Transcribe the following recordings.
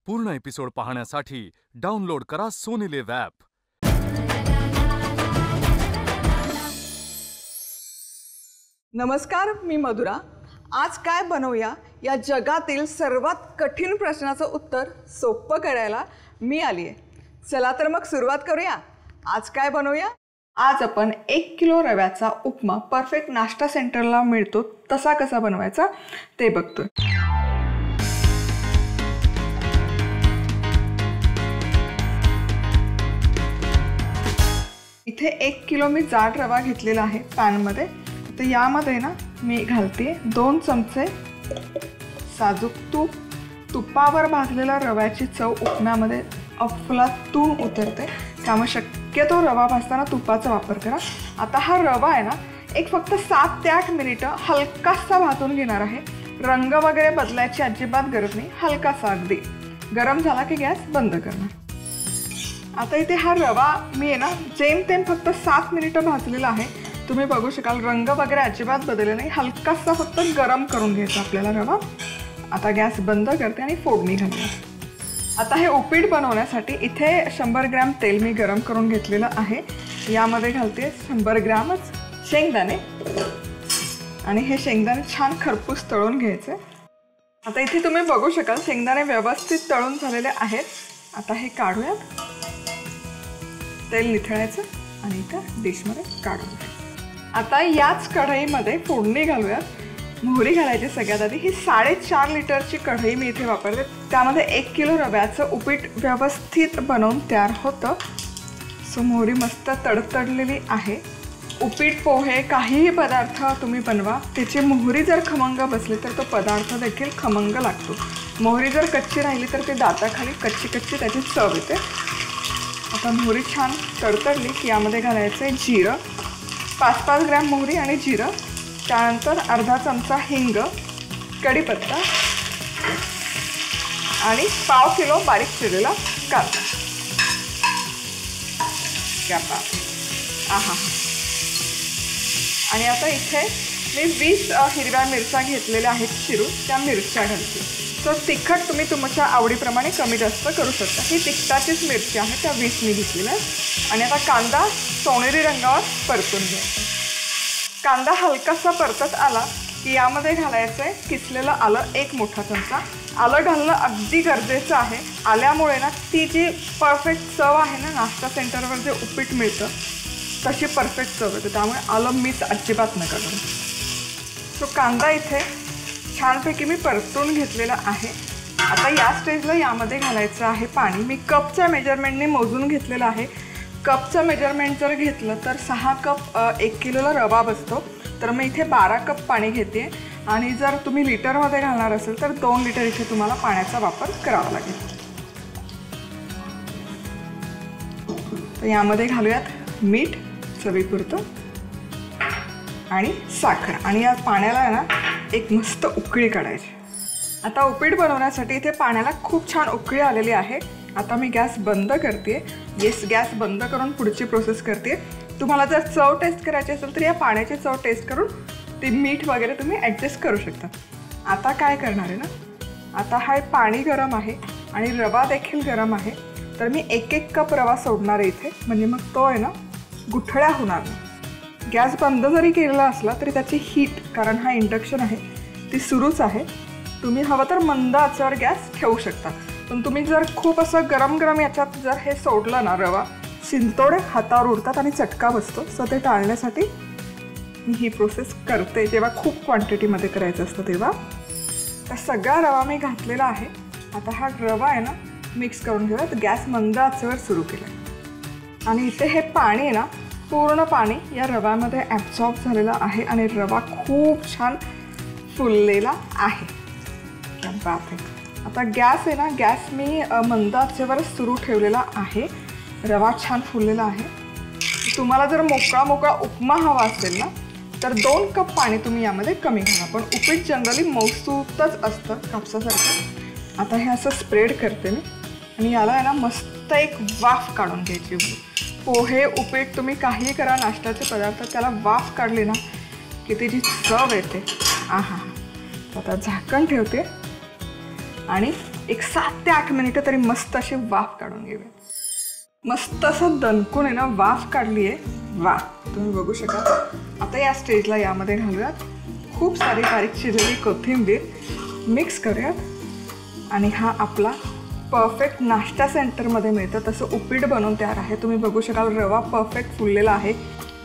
पूर्ण एपिसोड पाहण्यासाठी डाउनलोड करा सोनी लिव्ह ॲप। नमस्कार, मी मधुरा। आज काय बनवूया या जगातील सर्वात कठीण प्रश्नाचं उत्तर सोपं करायला मी आली आहे। चला तर मग सुरुवात करूया। आज काय बनवूया? आज आपण 1 किलो रव्याचा उपमा परफेक्ट नाश्ता सेंटरला मिळतो तसा कसा बनवायचा ते बघतोय। इथे 1 किलो मी जाड रवा घेतलेला आहे पॅनमध्ये। तर यामध्ये ना मी घालते 2 चमचे साजूक तूप। तुपावर भाजलेल्या रव्याची चव उपम्यामध्ये अफलातून उतरते, त्यामुळे शक्यतो रवा भाजताना तुपाचा वापर करा। आता हा रवा आहे ना एक फक्त 7 ते 8 मिनिटं हलकासा भाजून घेणार आहे। रंग वगैरे बदलायची अजिबात गरज नाही, हलकासा अगदी। गरम झाला की गॅस बंद करणार। आता इथे हा रवा मी आहे ना जेमतेम फक्त 7 मिनिटं भाजलेला आहे। तुम्ही बघू शकाल रंग वगैरे अजिबात बदलले नाही, हलकासा फक्त गरम करून घ्यायचा आपल्याला रवा। आता गॅस बंद करते आणि फोडणी घालते। आता हे उपीट बनवण्यासाठी इथे 100 ग्रॅम तेल मी गरम करून घेतलेलं आहे। यामध्ये घालते 100 ग्रॅमच शेंगदाणे आणि हे शेंगदाणे छान खरपूस तळून घ्यायचे। आता इथे तुम्ही बघू शकाल शेंगदाणे व्यवस्थित तळून झालेले आहेत। आता हे काढूयात, तेल निथळायचं आणि एका डिशमध्ये काढून घ्यायचं। आता याच कढईमध्ये फोडणी घालूयात। मोहरी घालायची सगळ्यात आधी। ही 4.5 लिटरची कढई मी इथे वापरते, त्यामध्ये 1 किलो रव्याचं उपीट व्यवस्थित बनवून तयार होतं। सो मोहरी मस्त तडतडलेली आहे। उपीट पोहे काहीही पदार्थ तुम्ही बनवा, त्याची मोहरी जर खमंग बसली तर तो पदार्थ देखील खमंग लागतो। मोहरी जर कच्ची राहिली तर ते दाताखाली कच्ची कच्ची त्याची चव येते। आता मोहरी छान तडतडली की यामध्ये घालायचं आहे जिरं। 5-5 ग्रॅम मोहरी आणि जिरं, त्यानंतर अर्धा चमचा हिंग, कढीपत्ता आणि पाव किलो बारीक चिरलेला कांदा। आणि आता इथे मी 20 हिरव्या मिरच्या घेतलेल्या आहेत चिरून, त्या मिरच्या घालते। तर तिखट तुम्ही तुमच्या आवडीप्रमाणे कमी जास्त करू शकता। ही तिखटाचीच मिरची आहे, त्या 20 मी घेतलेल्या आहेत। आणि आता कांदा सोनेरी रंगावर परतून घ्यायचा। कांदा हलकासा परतत आला की यामध्ये घालायचं आहे किसलेलं आलं 1 मोठा चमचा। आलं घालणं अगदी गरजेचं आहे। आल्यामुळे ना ती जी परफेक्ट चव आहे ना नाश्ता सेंटरवर जे उपीट मिळतं तशी परफेक्ट चव येते, त्यामुळे आलं मिस अजिबात नका करू। तो कांदा इथे छानपैकी मी परतून घेतलेला आहे। आता या स्टेजला यामध्ये घालायचं आहे पाणी। मी कपच्या मेजरमेंटने मोजून घेतलेलं आहे। कपचं मेजरमेंट जर घेतलं तर 6 कप 1 किलोला रवा बसतो, तर मी इथे 12 कप पाणी घेते। आणि जर तुम्ही लिटरमध्ये घालणार असेल तर 2 लिटर इथे तुम्हाला पाण्याचा वापर करावा लागेल। तर यामध्ये घालूयात मीठ चवीपुरतं आणि साखर, आणि या पाण्याला आहे ना एक मस्त उकळी काढायची। आता उपीट बनवण्यासाठी इथे पाण्याला खूप छान उकळी आलेली आहे। आता मी गॅस बंद करते। गॅस बंद करून पुढची प्रोसेस करते। तुम्हाला जर चव टेस्ट करायची असेल तर या पाण्याची चव टेस्ट करून ते मीठ वगैरे तुम्ही ॲडजस्ट करू शकता। आता काय करणार आहे ना, आता हा पाणी गरम आहे आणि रवा देखील गरम आहे, तर मी 1-1 कप रवा सोडणार आहे इथे, म्हणजे मग तो आहे ना गुठळ्या होणार नाही। गॅस बंद जरी केलेला असला तरी त्याची हीट, कारण हा इंडक्शन आहे, ती सुरूच आहे। तुम्ही हवं तर मंद आचेवर गॅस ठेवू शकता, पण तुम्ही जर खूप असं गरम याच्यात जर हे सोडलं ना रवा, शिंतोडे हातावर उडतात आणि चटका बसतो। सो ते टाळण्यासाठी मी ही प्रोसेस करते, जेव्हा खूप क्वांटिटीमध्ये करायचं असतं तेव्हा। तर सगळा रवा मी घातलेला आहे। आता हा रवा आहे ना मिक्स करून घेऊयात। गॅस मंद आचेवर सुरू केला आणि इथे हे पाणी आहे ना पूर्ण पाणी या रव्यामध्ये ॲब्सॉर्ब झालेलं आहे आणि रवा खूप छान फुललेला आहे। क्या बात आहे। आता गॅस आहे ना, गॅस मी मंद आचेवर सुरू ठेवलेला आहे। रवा छान फुललेला आहे। तुम्हाला जर मोकळा उपमा हवा असेल ना तर 2 कप पाणी तुम्ही यामध्ये कमी घाला, पण उपीट जनरली मऊसूतच असतं कापसासारखं। आता हे असं स्प्रेड करते मी आणि याला आहे ना मस्त एक वाफ काढून घ्यायची। पोहे उपीट तुम्ही काहीही करा, नाश्त्याचे पदार्थ, त्याला वाफ काढली ना की त्याची चव येते। आता झाकण ठेवते आणि एक 7 ते 8 मिनिटं तरी मस्त अशी वाफ काढून घेऊया. मस्त असं दणकून आहे ना वाफ काढली आहे. वा, तुम्ही बघू शकाल. आता या स्टेजला यामध्ये घालूयात खूप सारी बारीक चिरलेली कोथिंबीर, मिक्स करूयात आणि हा आपला परफेक्ट नाश्ता सेंटरमध्ये मिळतं तसं उपीट बनवून तयार आहे. तुम्ही बघू शकाल रवा परफेक्ट फुललेला आहे.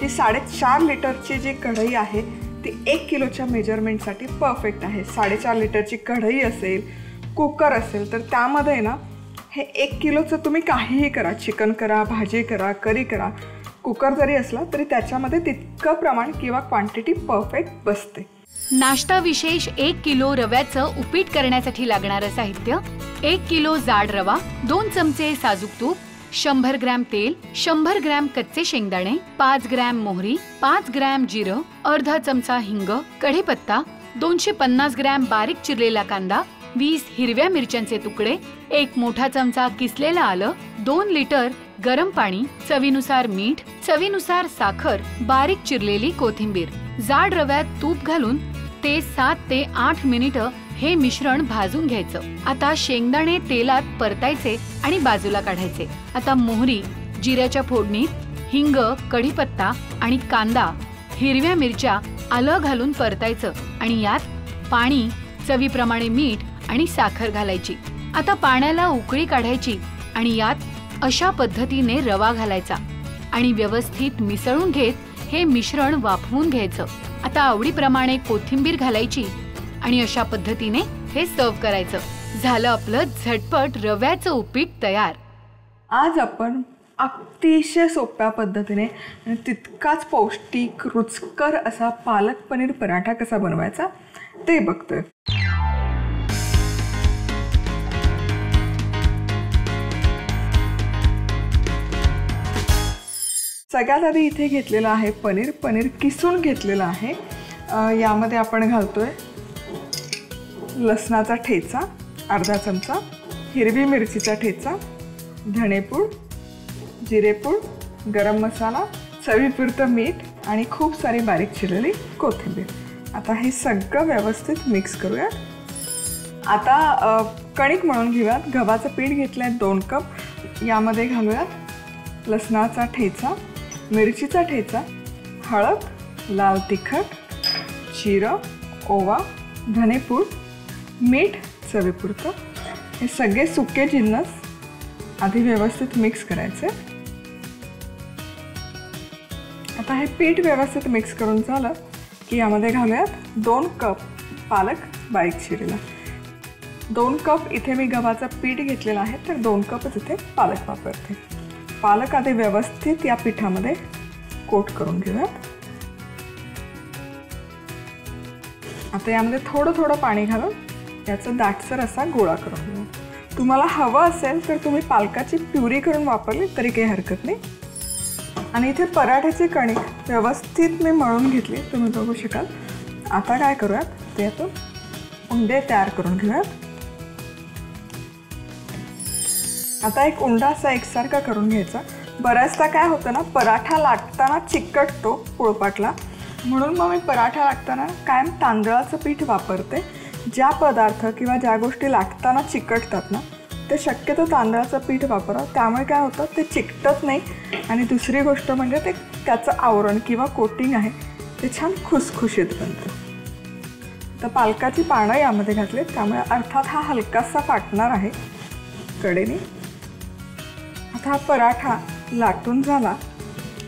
ही 4.5 लिटरची जी कढई आहे ती 1 किलोच्या मेजरमेंटसाठी परफेक्ट आहे. 4.5 लिटरची कढई असेल, कुकर असेल तर त्यामध्ये ना हे 1 किलोचं तुम्ही काहीही करा, चिकन करा, भाजी करा, करी करा, कुकर जरी असला तरी त्याच्यामध्ये तितकं प्रमाण किंवा क्वांटिटी परफेक्ट बसते. नाश्ता विशेष 1 किलो रव्याचं उपीट करण्यासाठी लागणारं साहित्य: 1 किलो जाड रवा, 2 चमचे साजूक तूप, 100 ग्रॅम तेल, 100 ग्रॅम कच्चे शेंगदाणे, 5 ग्रॅम मोहरी, 5 ग्रॅम जिरं, अर्धा चमचा हिंग, कढीपत्ता, 250 ग्रॅम बारीक चिरलेला कांदा, 20 हिरव्या मिरच्यांचे तुकडे, 1 मोठा चमचा किसलेलं आलं, 2 लिटर गरम पाणी, चवीनुसार मीठ, चवीनुसार साखर, बारीक चिरलेली कोथिंबीर. जाड रव्यात तूप घालून ते 7 ते 8 मिनिटं हे मिश्रण भाजून घ्यायचं. आता शेंगदाणे तेलात परतायचे आणि बाजूला काढायचे. आता मोहरी, जिऱ्याच्या फोडणीत हिंग, कढीपत्ता आणि कांदा, हिरव्या मिरच्या, आलं घालून परतायचं आणि यात पाणी, चवीप्रमाणे मीठ आणि साखर घालायची. आता पाण्याला उकळी काढायची आणि यात अशा पद्धतीने रवा घालायचा आणि व्यवस्थित मिसळून घेत हे मिश्रण वाफवून घ्यायचं. आता आवडीप्रमाणे कोथिंबीर घालायची आणि अशा पद्धतीने हे सर्व करायचं. झालं आपलं झटपट रव्याचं उपीट तयार. आज आपण अतिशय सोप्या पद्धतीने आणि तितकाच पौष्टिक रुचकर असा पालक पनीर पराठा कसा बनवायचा ते बघतोय. सगळ्यात आधी इथे घेतलेलं आहे पनीर किसून घेतलेलं आहे. यामध्ये आपण घालतोय लसणाचा ठेचा अर्धा चमचा, हिरवी मिरचीचा ठेचा, धणेपूड, जिरेपूड, गरम मसाला, चवीपुरतं मीठ आणि खूप सारी बारीक चिरलेली कोथिंबीर. आता हे सगळं व्यवस्थित मिक्स करूया. आता कणिक मळून घेऊयात. गव्हाचं पीठ घेतलं आहे 2 कप. यामध्ये घालूयात लसणाचा ठेचा, मिरचीचा ठेचा, हळद, लाल तिखट, जिरं, ओवा, धनेपूड, मीठ चवीपुरतं. हे सगळे सुके जिन्नस आधी व्यवस्थित मिक्स करायचे. आता हे पीठ व्यवस्थित मिक्स करून झालं की यामध्ये घालूयात 2 कप पालक बारीक चिरलेला. 2 कप इथे मी गव्हाचं पीठ घेतलेलं आहे तर 2 कपच इथे पालक वापरते. पालक आधी व्यवस्थित या पिठामध्ये कोट करून घेऊयात. आता यामध्ये थोडं थोडं पाणी घालून याचा दाटसर असा गोळा करून घेऊ. तुम्हाला हवं असेल तर तुम्ही पालकाची प्युरी करून वापरली तरी काही हरकत नाही. आणि इथे पराठ्याची कणिक व्यवस्थित मी मळून घेतली, तुम्ही बघू शकाल. आता काय करूयात, ते यातून उंडे तयार करून घेऊयात. आता एक उंडा असा एकसारखा करून घ्यायचा. बऱ्याचदा काय होतं ना, पराठा लाटताना चिकटतो पोळपाटला, म्हणून मग मी पराठा लाटताना कायम तांदळाचं पीठ वापरते. ज्या पदार्थ किंवा ज्या गोष्टी लाटताना चिकटतात ना, ते शक्यतो तांदळाचं पीठ वापरा. त्यामुळे काय होतं, ते चिकटत नाही. आणि दुसरी गोष्ट म्हणजे ते त्याचं आवरण किंवा कोटिंग आहे ते छान खुसखुशीत बनतं. तर पालकाची पानं यामध्ये घातली, त्यामुळे अर्थात हा हलकासा फाटणार आहे कडेने. आता हा पराठा लाटून झाला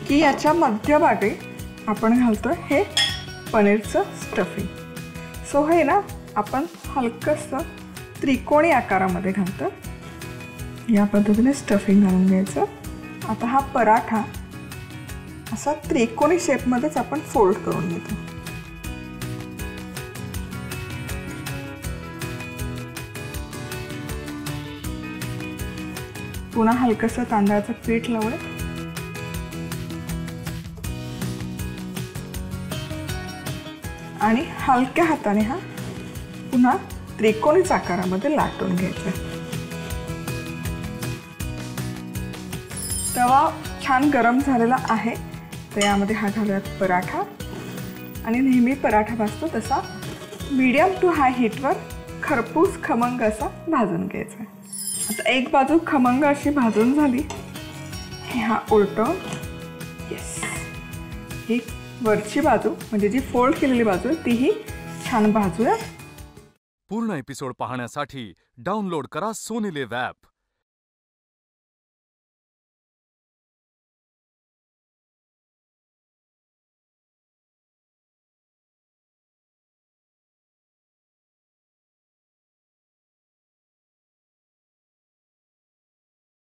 की याच्या मध्यभागी आपण घालतो हे पनीरचं स्टफिंग. सो हे ना आपण हलकंसं त्रिकोणी आकारामध्ये घालतो. या पद्धतीने स्टफिंग घालून घ्यायचं. आता हा पराठा असा त्रिकोणी शेपमध्येच आपण फोल्ड करून घेतो. पुन्हा हलकंसं तांदळाचं पीठ लावूया. आणि हलक्या हाताने हा पुन्हा त्रिकोणीच आकारामध्ये लाटून घ्यायचा. तवा छान गरम झालेला आहे, तर यामध्ये हा घालूयात पराठा. आणि नेहमी पराठा भाजतो तसा मीडियम टू हाय हीटवर खरपूस खमंग असा भाजून घ्यायचा आहे. आता एक बाजू खमंग अशी भाजून झाली की हा उलटवून येस ही वरची बाजू म्हणजे जी फोल्ड केलेली बाजू आहे तीही छान भाजूया. पूर्ण एपिसोड पाहण्यासाठी डाउनलोड करा सोनी लिव्ह ॲप.